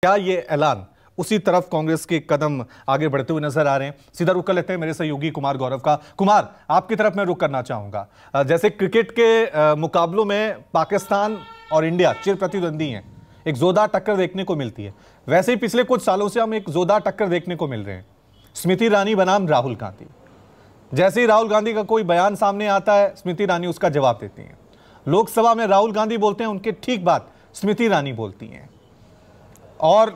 क्या ये ऐलान उसी तरफ कांग्रेस के कदम आगे बढ़ते हुए नजर आ रहे हैं? सीधा रुख कर लेते हैं मेरे सहयोगी कुमार गौरव का। कुमार, आपकी तरफ मैं रुख करना चाहूंगा। जैसे क्रिकेट के मुकाबलों में पाकिस्तान और इंडिया चिर प्रतिद्वंदी हैं, एक जोरदार टक्कर देखने को मिलती है, वैसे ही पिछले कुछ सालों से हम एक जोरदार टक्कर देखने को मिल रहे हैं। स्मृति ईरानी बनाम राहुल गांधी। जैसे ही राहुल गांधी का कोई बयान सामने आता है, स्मृति ईरानी उसका जवाब देती हैं। लोकसभा में राहुल गांधी बोलते हैं, उनके ठीक बाद स्मृति ईरानी बोलती हैं। और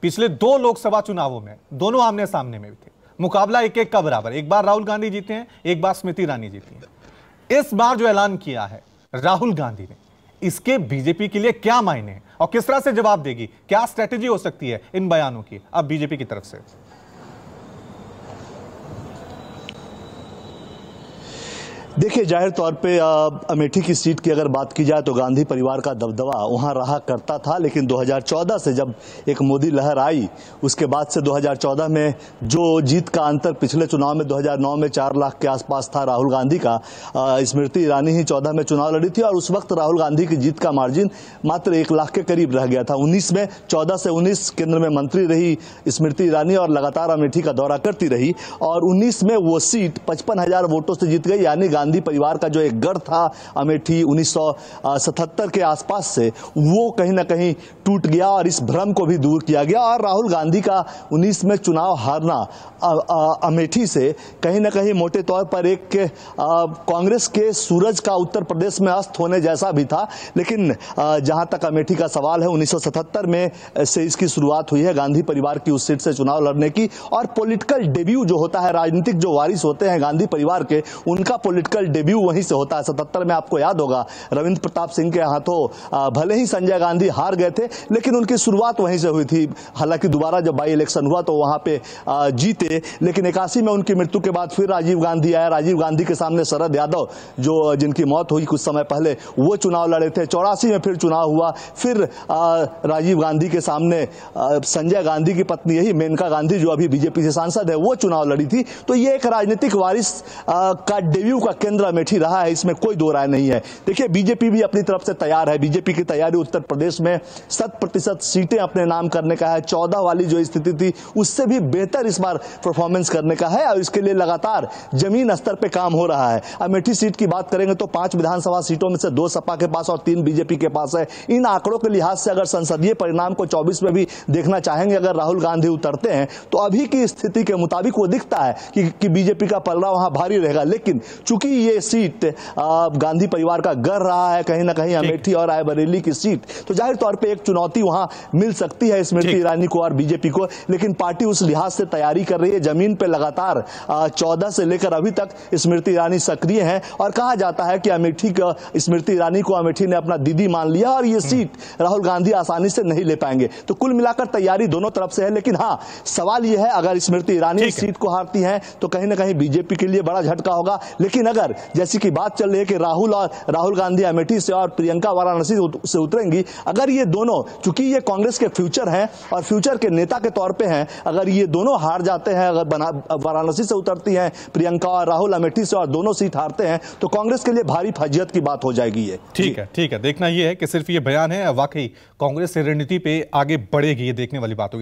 पिछले 2 लोकसभा चुनावों में दोनों आमने सामने में भी थे, मुकाबला 1-1 का बराबर। एक बार राहुल गांधी जीते हैं, एक बार स्मृति ईरानी जीती हैं। इस बार जो ऐलान किया है राहुल गांधी ने, इसके बीजेपी के लिए क्या मायने हैं और किस तरह से जवाब देगी? क्या स्ट्रेटेजी हो सकती है इन बयानों की अब बीजेपी की तरफ से? देखिए, जाहिर तौर पे अमेठी की सीट की अगर बात की जाए तो गांधी परिवार का दबदबा वहां रहा करता था, लेकिन 2014 से जब एक मोदी लहर आई, उसके बाद से 2014 में जो जीत का अंतर पिछले चुनाव में 2009 में 4 लाख के आसपास था राहुल गांधी का, स्मृति ईरानी ही 14 में चुनाव लड़ी थी और उस वक्त राहुल गांधी की जीत का मार्जिन मात्र 1 लाख के करीब रह गया था। 19 में 14 से 19 केंद्र में मंत्री रही स्मृति ईरानी और लगातार अमेठी का दौरा करती रही और 19 में वो सीट 55,000 वोटों से जीत गई। यानी गांधी परिवार का जो एक गढ़ था अमेठी 1977 के आसपास से, वो कहीं ना कहीं टूट गया और इस भ्रम को भी दूर किया गया। और राहुल गांधी का 19 में चुनाव हारना अमेठी से कहीं ना कहीं मोटे तौर पर एक कांग्रेस के सूरज का उत्तर प्रदेश में अस्त होने जैसा भी था। लेकिन जहां तक अमेठी का सवाल है, 1977 में से इसकी शुरुआत हुई है गांधी परिवार की उस सीट से चुनाव लड़ने की। और पॉलिटिकल डेब्यू जो होता है, राजनीतिक जो वारिस होते हैं गांधी परिवार के, उनका पॉलिटिकल डेब्यू वहीं से होता है। 77 में आपको याद होगा रविंद्र प्रताप सिंह के हाथों भले ही संजय गांधी हार गए थे, लेकिन उनकी शुरुआत वहीं से हुई थी। हालांकि दोबारा जब बाई इलेक्शन हुआ तो वहां पे जीते, लेकिन 81 में उनकी मृत्यु के बाद फिर राजीव गांधी आया। राजीव गांधी के सामने शरद यादव, जो जिनकी मौत हुई कुछ समय पहले, वो चुनाव लड़े थे। 84 में फिर चुनाव हुआ, फिर राजीव गांधी के सामने संजय गांधी की पत्नी यही मेनका गांधी, जो अभी बीजेपी से सांसद है, वो चुनाव लड़ी थी। तो ये एक राजनीतिक वारिस का डेब्यू का केंद्र अमेठी रहा है, इसमें कोई दो राय नहीं है। देखिए, बीजेपी भी अपनी तरफ से तैयार है। बीजेपी की तैयारी उत्तर प्रदेश में 100% सीटें अपने नाम करने का है। 14 वाली जो स्थिति थी उससे भी बेहतर इस बार परफॉर्मेंस करने का है और इसके लिए लगातार जमीन स्तर पे काम हो रहा है। अमेठी सीट की बात करेंगे तो 5 विधानसभा सीटों में से 2 सपा के पास और 3 बीजेपी के पास है। इन आंकड़ों के लिहाज से अगर संसदीय परिणाम को 24 में भी देखना चाहेंगे, अगर राहुल गांधी उतरते हैं, तो अभी की स्थिति के मुताबिक वो दिखता है कि बीजेपी का पलड़ा वहां भारी रहेगा। लेकिन चूंकि ये सीट गांधी परिवार का गढ़ रहा है कहीं ना कहीं, अमेठी और रायबरेली की सीट, तो जाहिर तौर पे एक चुनौती वहां मिल सकती है स्मृति ईरानी को और बीजेपी को। लेकिन पार्टी उस लिहाज से तैयारी कर रही है। जमीन पे लगातार 14 से लेकर अभी तक स्मृति ईरानी सक्रिय हैं और कहा जाता है कि अमेठी का स्मृति ईरानी को अमेठी ने अपना दीदी मान लिया और ये सीट राहुल गांधी आसानी से नहीं ले पाएंगे। तो कुल मिलाकर तैयारी दोनों तरफ से है। लेकिन हाँ, सवाल यह है, अगर स्मृति ईरानी इस सीट को हारती हैं तो कहीं ना कहीं बीजेपी के लिए बड़ा झटका होगा। लेकिन अगर जैसी की बात चल रही है कि राहुल गांधी अमेठी से और प्रियंका वाराणसी से उतरेंगी, अगर ये दोनों, चूंकि ये कांग्रेस के फ्यूचर हैं और फ्यूचर के नेता के तौर पे हैं, अगर ये दोनों हार जाते हैं, अगर वाराणसी से उतरती हैं प्रियंका और राहुल अमेठी से और दोनों सीट हारते हैं, तो कांग्रेस के लिए भारी फजियत की बात हो जाएगी ये। ठीक है। देखना यह है कि सिर्फ ये बयान है, वाकई कांग्रेस से रणनीति पे आगे बढ़ेगी, ये देखने वाली बात होगी।